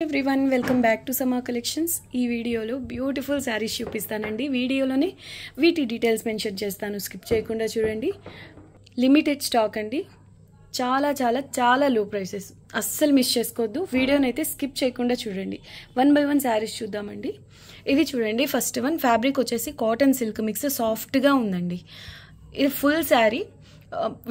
Everyone welcome back to సమా collections. ఈ వీడియోలో బ్యూటిఫుల్ శారీస్ చూపిస్తానండి. వీడియోలోనే వీటి డీటెయిల్స్ మెన్షన్ చేస్తాను, స్కిప్ చేయకుండా చూడండి. లిమిటెడ్ స్టాక్ అండి, చాలా చాలా చాలా లో ప్రైసెస్, అస్సలు మిస్ చేసుకోవద్దు. వీడియోని అయితే స్కిప్ చేయకుండా చూడండి. 1 by 1 శారీస్ చూద్దామండి. ఇది చూడండి, ఫస్ట్ వన్ ఫ్యాబ్రిక్ వచ్చేసి కాటన్ సిల్క్ మిక్స్, సాఫ్ట్గా ఉందండి. ఇది ఫుల్ శారీ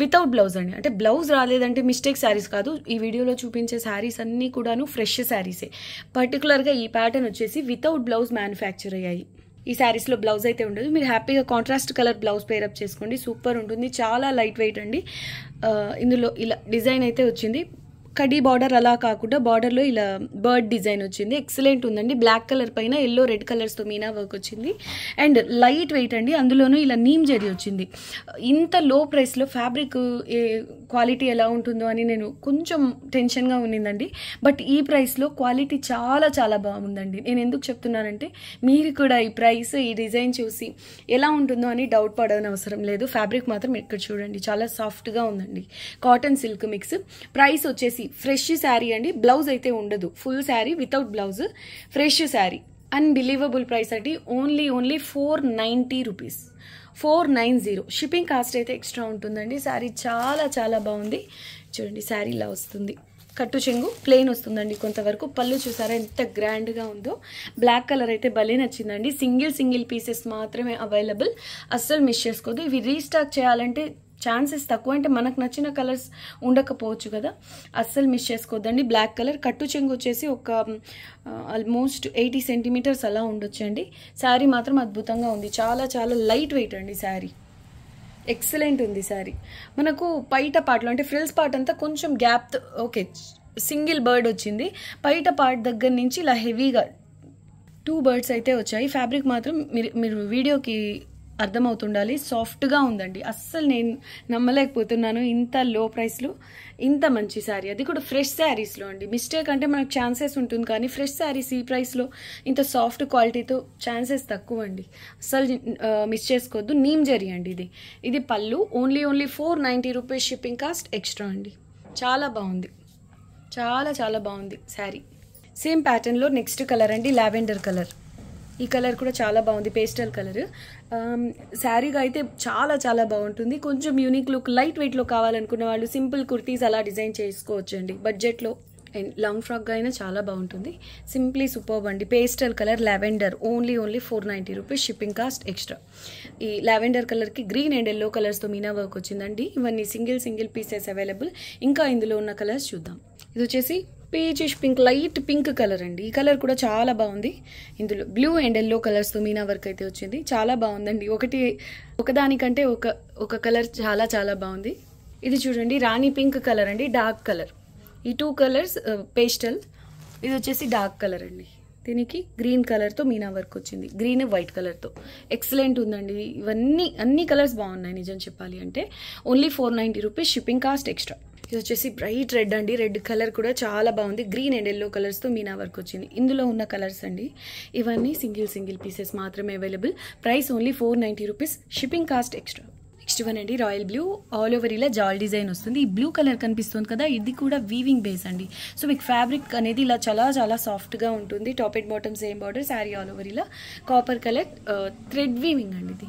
వితౌట్ బ్లౌజ్ అండి, అంటే బ్లౌజ్ రాలేదంటే మిస్టేక్ శారీస్ కాదు. ఈ వీడియోలో చూపించే శారీస్ అన్నీ కూడాను ఫ్రెష్ శారీసే. పర్టికులర్గా ఈ ప్యాటర్న్ వచ్చేసి వితౌట్ బ్లౌజ్ మ్యానుఫ్యాక్చర్ అయ్యాయి. ఈ శారీస్లో బ్లౌజ్ అయితే ఉండదు. మీరు హ్యాపీగా కాంట్రాస్ట్ కలర్ బ్లౌజ్ పేరప్ చేసుకోండి, సూపర్ ఉంటుంది. చాలా లైట్ వెయిట్ అండి. ఇందులో ఇలా డిజైన్ అయితే వచ్చింది. కడీ బార్డర్ అలా కాకుండా బార్డర్లో ఇలా బర్డ్ డిజైన్ వచ్చింది. ఎక్సలెంట్ ఉందండి. బ్లాక్ కలర్ పైన ఎల్లో రెడ్ కలర్స్తో మీనా వర్క్ వచ్చింది. అండ్ లైట్ వెయిట్ అండి, అందులోనూ ఇలా నీమ్ జరీ వచ్చింది. ఇంత లో ప్రైస్లో ఫ్యాబ్రిక్ క్వాలిటీ ఎలా ఉంటుందో అని నేను కొంచెం టెన్షన్గా ఉన్నిందండి. బట్ ఈ ప్రైస్లో క్వాలిటీ చాలా చాలా బాగుందండి. నేను ఎందుకు చెప్తున్నానంటే మీరు కూడా ఈ ప్రైస్, ఈ డిజైన్ చూసి ఎలా ఉంటుందో అని డౌట్ పడని అవసరం లేదు. ఫ్యాబ్రిక్ మాత్రం ఇక్కడ చూడండి, చాలా సాఫ్ట్గా ఉందండి. Cotton silk mix. ప్రైస్ వచ్చేసి ఫ్రెష్ శారీ అండి, బ్లౌజ్ అయితే ఉండదు. Full sari without blouse, fresh sari. Unbelievable price అండి. Only 490 rupees, 490. షిప్పింగ్ కాస్ట్ అయితే ఎక్స్ట్రా ఉంటుందండి. శారీ చాలా చాలా బాగుంది. చూడండి, శారీ ఇలా వస్తుంది. కట్టు చెంగు ప్లెయిన్ వస్తుందండి కొంతవరకు. పళ్ళు చూసారా ఎంత గ్రాండ్గా ఉందో. బ్లాక్ కలర్ అయితే భలే నచ్చిందండి. సింగిల్ పీసెస్ మాత్రమే అవైలబుల్, అస్సలు మిస్ చేసుకోవద్దు. ఇవి రీస్టాక్ చేయాలంటే ఛాన్సెస్ తక్కువ, అంటే మనకు నచ్చిన కలర్స్ ఉండకపోవచ్చు కదా, అస్సలు మిస్ చేసుకోవద్దండి. బ్లాక్ కలర్ కట్టు చెంగు వచ్చేసి ఒక ఆల్మోస్ట్ 80 సెంటీమీటర్స్ అలా ఉండొచ్చండి. శారీ మాత్రం అద్భుతంగా ఉంది. చాలా చాలా లైట్ వెయిట్ అండి శారీ. ఎక్సలెంట్ ఉంది శారీ. మనకు పైట పార్ట్లో అంటే ఫ్రిల్స్ పార్ట్ అంతా కొంచెం గ్యాప్, ఓకే సింగిల్ బర్డ్ వచ్చింది. పైట పార్ట్ దగ్గర నుంచి ఇలా హెవీగా 2 బర్డ్స్ అయితే వచ్చాయి. ఫ్యాబ్రిక్ మాత్రం మీరు వీడియోకి అర్థమవుతుండాలి, సాఫ్ట్గా ఉందండి. అస్సలు నేను నమ్మలేకపోతున్నాను ఇంత లో ప్రైస్లో ఇంత మంచి శారీ, అది కూడా ఫ్రెష్ శారీస్లో అండి. మిస్టేక్ అంటే మనకు ఛాన్సెస్ ఉంటుంది, కానీ ఫ్రెష్ శారీస్ ఈ ప్రైస్లో ఇంత సాఫ్ట్ క్వాలిటీతో ఛాన్సెస్ తక్కువ అండి. అస్సలు మిస్ చేసుకోవద్దు. నీమ్ జరీ అండి ఇది పళ్ళు. Only 490 rupees, shipping cost extra అండి. చాలా బాగుంది, చాలా చాలా బాగుంది శారీ. సేమ్ ప్యాటర్న్లో నెక్స్ట్ కలర్ అండి, లావెండర్ కలర్. ఈ కలర్ కూడా చాలా బాగుంది, పేస్టల్ కలర్. శారీగా అయితే చాలా చాలా బాగుంటుంది. కొంచెం యూనిక్ లుక్, లైట్ వెయిట్లో కావాలనుకున్న వాళ్ళు సింపుల్ కుర్తీస్ అలా డిజైన్ చేసుకోవచ్చండి. బడ్జెట్లో అండ్ లాంగ్ ఫ్రాక్గా అయినా చాలా బాగుంటుంది. సింప్లీ సూపర్బ్ అండి. Pastel colour lavender. Only 490 rupees, shipping cost extra. ఈ లావెండర్ కలర్కి గ్రీన్ అండ్ ఎల్లో కలర్స్తో మీనా వర్క్ వచ్చిందండి. ఇవన్నీ సింగిల్ పీసెస్ అవైలబుల్. ఇంకా ఇందులో ఉన్న కలర్స్ చూద్దాం. ఇది వచ్చేసి peachish pink, light pink colour అండి. ఈ కలర్ కూడా చాలా బాగుంది. ఇందులో బ్లూ అండ్ ఎల్లో కలర్స్తో మీనా వర్క్ అయితే వచ్చింది. చాలా బాగుందండి. ఒకదానికంటే ఒక కలర్ చాలా చాలా బాగుంది. ఇది చూడండి, రాణి పింక్ కలర్ అండి, డార్క్ కలర్. ఈ 2 కలర్స్ పేస్టల్. ఇది వచ్చేసి డార్క్ కలర్ అండి. దీనికి గ్రీన్ కలర్తో మీనా వర్క్ వచ్చింది, గ్రీన్ వైట్ కలర్తో. ఎక్సలెంట్ ఉందండి. అన్ని కలర్స్ బాగున్నాయి నిజం చెప్పాలి అంటే. Only 490 rupees, shipping cost extra. ఇది వచ్చేసి బ్రైట్ రెడ్ అండి. రెడ్ కలర్ కూడా చాలా బాగుంది. గ్రీన్ అండ్ ఎల్లో కలర్స్తో మీనా వర్క్ వచ్చింది. ఇందులో ఉన్న కలర్స్ అండి ఇవన్నీ సింగిల్ పీసెస్ మాత్రమే available. Price only 490 rupees, shipping cost extra. Next one అండి, రాయల్ బ్లూ. ఆల్ ఓవర్ ఇలా జాల్ డిజైన్ వస్తుంది. ఈ బ్లూ కలర్ కనిపిస్తుంది కదా, ఇది కూడా వీవింగ్ బేస్ అండి. సో మీకు ఫ్యాబ్రిక్ అనేది ఇలా చాలా చాలా సాఫ్ట్గా ఉంటుంది. Top and bottom same border. Sari all over ఇలా కాపర్ కలర్ థ్రెడ్ వీవింగ్ అండి. ఇది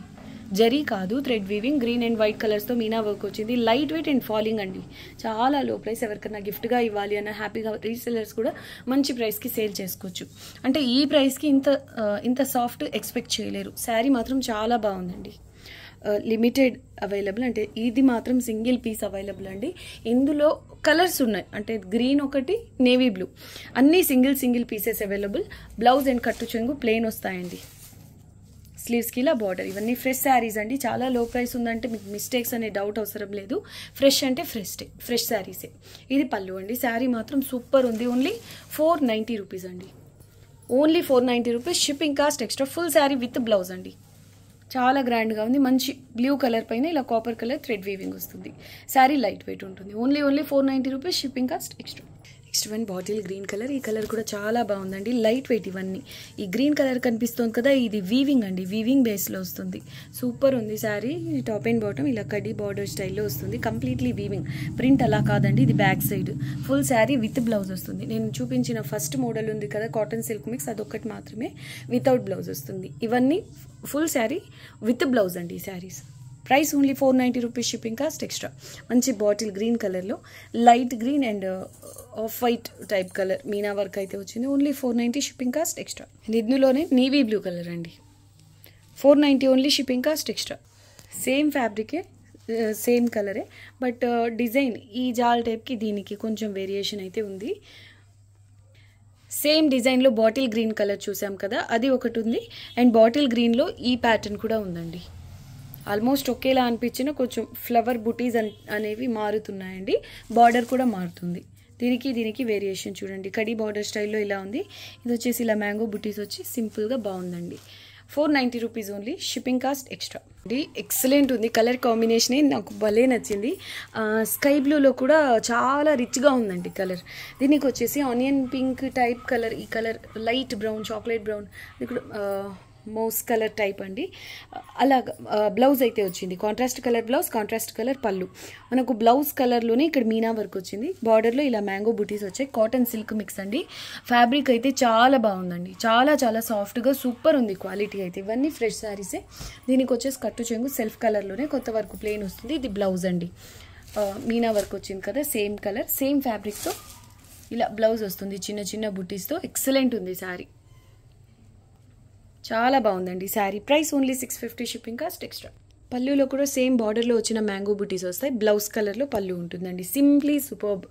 జరీ కాదు, thread weaving. Green and white కలర్స్తో మీనా వర్క్ వచ్చింది. లైట్ వెయిట్ అండ్ ఫాలింగ్ అండి. చాలా లో ప్రైస్. ఎవరికైనా గిఫ్ట్గా ఇవ్వాలి అన్న హ్యాపీగా రీసెలర్స్ కూడా మంచి ప్రైస్కి సేల్ చేసుకోవచ్చు. అంటే ఈ ప్రైస్కి ఇంత సాఫ్ట్ ఎక్స్పెక్ట్ చేయలేరు. శారీ మాత్రం చాలా బాగుందండి. లిమిటెడ్ అవైలబుల్, అంటే ఇది మాత్రం సింగిల్ పీస్ అవైలబుల్ అండి. ఇందులో కలర్స్ ఉన్నాయి, అంటే గ్రీన్ ఒకటి, నేవీ బ్లూ, అన్నీ single pieces available. Blouse and కట్టు చెంగు ప్లెయిన్ వస్తాయండి. స్లీవ్స్కి ఇలా బార్డర్. ఇవన్నీ ఫ్రెష్ శారీస్ అండి. చాలా లో ప్రైస్ ఉందంటే మీకు మిస్టేక్స్ అనే డౌట్ అవసరం లేదు. ఫ్రెష్ అంటే ఫ్రెష్ శారీసే. ఇది పళ్ళు అండి. శారీ మాత్రం సూపర్ ఉంది. ఓన్లీ 490 రూపీస్ అండి. Only 490 rupees, shipping cost extra. Full sari with blouse అండి. చాలా గ్రాండ్గా ఉంది. మంచి బ్లూ కలర్ పైన ఇలా కాపర్ కలర్ థ్రెడ్ వీవింగ్ వస్తుంది. శారీ లైట్ వెయిట్ ఉంటుంది. Only 490 rupees, shipping cost extra. Next one bottle green colour. ఈ కలర్ కూడా చాలా బాగుందండి, లైట్ వెయిట్. ఇవన్నీ ఈ గ్రీన్ కలర్ కనిపిస్తుంది కదా, ఇది వీవింగ్ అండి, వీవింగ్ బేస్లో వస్తుంది. సూపర్ ఉంది శారీ. టాప్ అండ్ బాటమ్ ఇలా కడ్డీ బార్డర్ స్టైల్లో వస్తుంది, కంప్లీట్లీ వీవింగ్. ప్రింట్ అలా కాదండి, ఇది back side. Full sari with blouse వస్తుంది. నేను చూపించిన ఫస్ట్ మోడల్ ఉంది కదా కాటన్ సిల్క్ మిక్స్, అదొక్కటి మాత్రమే వితౌట్ బ్లౌజ్ వస్తుంది. ఇవన్నీ ఫుల్ శారీ విత్ బ్లౌజ్ అండి ఈ saris. Price only 490 rupees, shipping cost extra. మంచి బాటిల్ గ్రీన్ కలర్లో light green and off white type colour meena work అయితే వచ్చింది. Only 490, shipping cost extra. ఇందులోనే నేవీ బ్లూ కలర్ అండి, 490 only, shipping cost extra. Same ఫ్యాబ్రికే, same కలరే, బట్ డిజైన్ ఈ జాల్ టైప్కి దీనికి కొంచెం వేరియేషన్ అయితే ఉంది. సేమ్ డిజైన్లో బాటిల్ గ్రీన్ కలర్ చూసాం కదా, అది ఒకటి ఉంది. అండ్ బాటిల్ గ్రీన్లో ఈ ప్యాటర్న్ కూడా ఉందండి. ఆల్మోస్ట్ ఒకేలా అనిపించిన కొంచెం ఫ్లవర్ బుటీస్ అనేవి మారుతున్నాయండి. బార్డర్ కూడా మారుతుంది. దీనికి వేరియేషన్ చూడండి, కడీ బార్డర్ స్టైల్లో ఇలా ఉంది. ఇది వచ్చేసి ఇలా మ్యాంగో బుటీస్ వచ్చి సింపుల్గా బాగుందండి. 490 rupees only, shipping cost extra. Excellent ఉంది, కలర్ కాంబినేషనే నాకు భలే నచ్చింది. స్కై బ్లూలో కూడా చాలా రిచ్గా ఉందండి కలర్. దీనికి వచ్చేసి ఆనియన్ పింక్ టైప్ కలర్, ఈ colour light brown, chocolate brown, ఇది కూడా మౌస్ కలర్ టైప్ అండి. అలాగా బ్లౌజ్ అయితే వచ్చింది, contrast colour blouse, contrast colour పళ్ళు. మనకు బ్లౌజ్ కలర్లోనే ఇక్కడ మీనా వర్క్ వచ్చింది, బార్డర్లో ఇలా మ్యాంగో బుటీస్ వచ్చాయి. కాటన్ సిల్క్ మిక్స్ అండి. ఫ్యాబ్రిక్ అయితే చాలా బాగుందండి, చాలా చాలా సాఫ్ట్గా సూపర్ ఉంది క్వాలిటీ అయితే. ఇవన్నీ ఫ్రెష్ శారీసే. దీనికి వచ్చేసి కట్టు చెంగు సెల్ఫ్ కలర్లోనే, కొత్త వర్క్ ప్లెయిన్ వస్తుంది. ఇది బ్లౌజ్ అండి, మీనా వర్క్ వచ్చింది కదా, సేమ్ కలర్ సేమ్ ఫ్యాబ్రిక్తో ఇలా బ్లౌజ్ వస్తుంది చిన్న చిన్న బుటీస్తో. ఎక్సలెంట్ ఉంది శారీ, చాలా బాగుందండి sari. Price only 650, shipping cost extra. పళ్ళులో కూడా సేమ్ బార్డర్లో వచ్చిన మ్యాంగో బుటీస్ వస్తాయి. బ్లౌజ్ కలర్లో పళ్ళు ఉంటుందండి. సింప్లీ సూపర్బ్,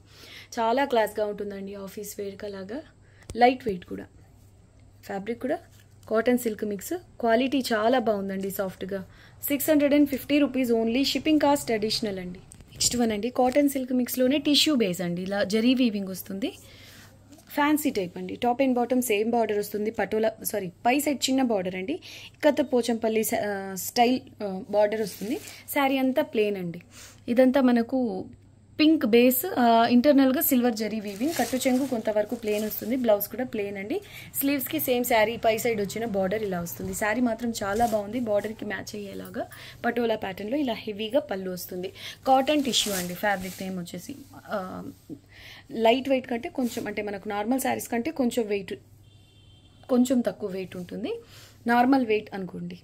చాలా క్లాస్గా ఉంటుందండి, ఆఫీస్ వేర్కి అలాగా. లైట్ వెయిట్ కూడా, ఫ్యాబ్రిక్ కూడా కాటన్ సిల్క్ మిక్స్. క్వాలిటీ చాలా బాగుందండి, సాఫ్ట్గా. 650 rupees only, shipping cost additional అండి. నెక్స్ట్ వన్ అండి, కాటన్ సిల్క్ మిక్స్లోనే టిష్యూ బేస్ అండి, ఇలా జరీ వీవింగ్ వస్తుంది. ఫ్యాన్సీ టైప్ అండి. Top and bottom same border వస్తుంది. పటోలా పై సైడ్ చిన్న బార్డర్ అండి, ఇక్కత పోచంపల్లి స్టైల్ బార్డర్ వస్తుంది. శారీ అంతా ప్లేన్ అండి. ఇదంతా మనకు పింక్ బేస్, ఇంటర్నల్గా సిల్వర్ జరీ వీవింగ్. కట్టు చెంగు కొంతవరకు ప్లేన్ వస్తుంది, బ్లౌజ్ కూడా ప్లేన్ అండి. స్లీవ్స్కి సేమ్ శారీ పై సైడ్ వచ్చిన బార్డర్ ఇలా వస్తుంది. శారీ మాత్రం చాలా బాగుంది, బార్డర్కి మ్యాచ్ అయ్యేలాగా పటోలా ప్యాటర్న్లో ఇలా హెవీగా పళ్ళు వస్తుంది. కాటన్ టిష్యూ అండి. ఫ్యాబ్రిక్ నేమ్ వచ్చేసి లైట్ వెయిట్ కంటే కొంచెం, అంటే మనకు నార్మల్ శారీస్ కంటే కొంచెం వెయిట్, కొంచెం తక్కువ వెయిట్ ఉంటుంది. నార్మల్ వెయిట్ అనుకోండి,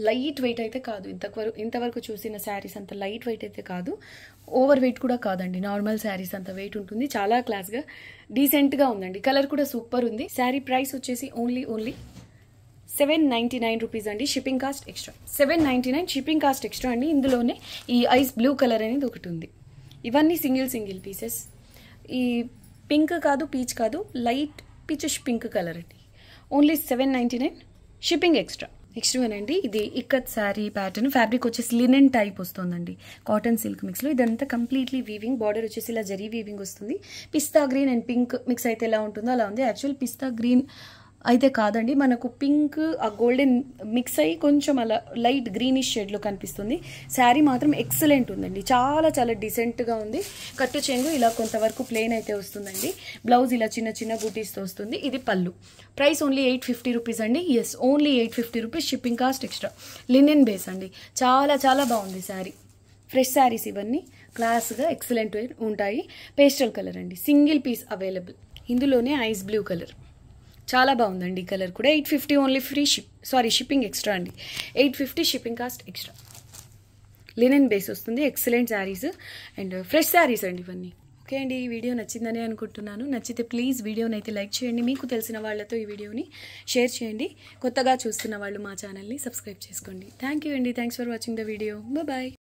లైట్ వెయిట్ అయితే కాదు. ఇంతవరకు చూసిన శారీస్ అంత లైట్ వెయిట్ అయితే కాదు, ఓవర్ వెయిట్ కూడా కాదండి. నార్మల్ శారీస్ అంత వెయిట్ ఉంటుంది. చాలా క్లాస్గా డీసెంట్గా ఉందండి. కలర్ కూడా సూపర్ ఉంది. శారీ ప్రైస్ వచ్చేసి ఓన్లీ 799 రూపీస్ అండి, shipping cost extra. 799, shipping cost extra అండి. ఇందులోనే ఈ ఐస్ బ్లూ కలర్ అనేది ఒకటి ఉంది. ఇవన్నీ సింగిల్ పీసెస్. ఈ పింక్ కాదు, పీచ్ కాదు, లైట్ పీచిష్ పింక్ కలర్ అండి. Only 799, shipping extra. Next one అండి, ఇది ఇక్కత్ శారీ ప్యాటర్న్. ఫ్యాబ్రిక్ వచ్చేసి లినెన్ టైప్ వస్తుందండి, కాటన్ సిల్క్ మిక్స్లో. ఇదంతా కంప్లీట్లీ వీవింగ్. బార్డర్ వచ్చేసి ఇలా జరీ వీవింగ్ వస్తుంది. పిస్తా గ్రీన్ అండ్ పింక్ మిక్స్ అయితే ఎలా ఉంటుందో అలా ఉంది. యాక్చువల్ పిస్తా గ్రీన్ అయితే కాదండి, మనకు పింక్ ఆ గోల్డెన్ మిక్స్ అయ్యి కొంచెం అలా లైట్ గ్రీనిష్ షేడ్లో కనిపిస్తుంది. శారీ మాత్రం ఎక్సలెంట్ ఉందండి, చాలా చాలా డీసెంట్గా ఉంది. కట్టు చెంగు ఇలా కొంతవరకు ప్లెయిన్ అయితే వస్తుందండి. బ్లౌజ్ ఇలా చిన్న చిన్న బూటీస్తో వస్తుంది. ఇది పళ్ళు. ప్రైస్ ఓన్లీ 850 రూపీస్ అండి. Yes, only 850 rupees, shipping cost extra. Linen base అండి, చాలా చాలా బాగుంది శారీ. ఫ్రెష్ శారీస్ ఇవన్నీ క్లాస్గా ఎక్సలెంట్ ఉంటాయి. పేస్టల్ కలర్ అండి, సింగిల్ పీస్ అవైలబుల్. ఇందులోనే ఐస్ బ్లూ కలర్, చాలా బాగుందండి. కలర్ కూడా 850 ఓన్లీ, షిప్పింగ్ ఎక్స్ట్రా అండి. 850, shipping cost extra. Linen base వస్తుంది. Excellent saris and fresh saris అండి ఇవన్నీ. ఓకే అండి, ఈ వీడియో నచ్చిందని అనుకుంటున్నాను. నచ్చితే ప్లీజ్ వీడియోని అయితే లైక్ చేయండి. మీకు తెలిసిన వాళ్ళతో ఈ వీడియోని షేర్ చేయండి. కొత్తగా చూస్తున్న వాళ్ళు మా ఛానల్ని సబ్స్క్రైబ్ చేసుకోండి. థ్యాంక్ యూ అండి. Thanks for watching the video. Bye.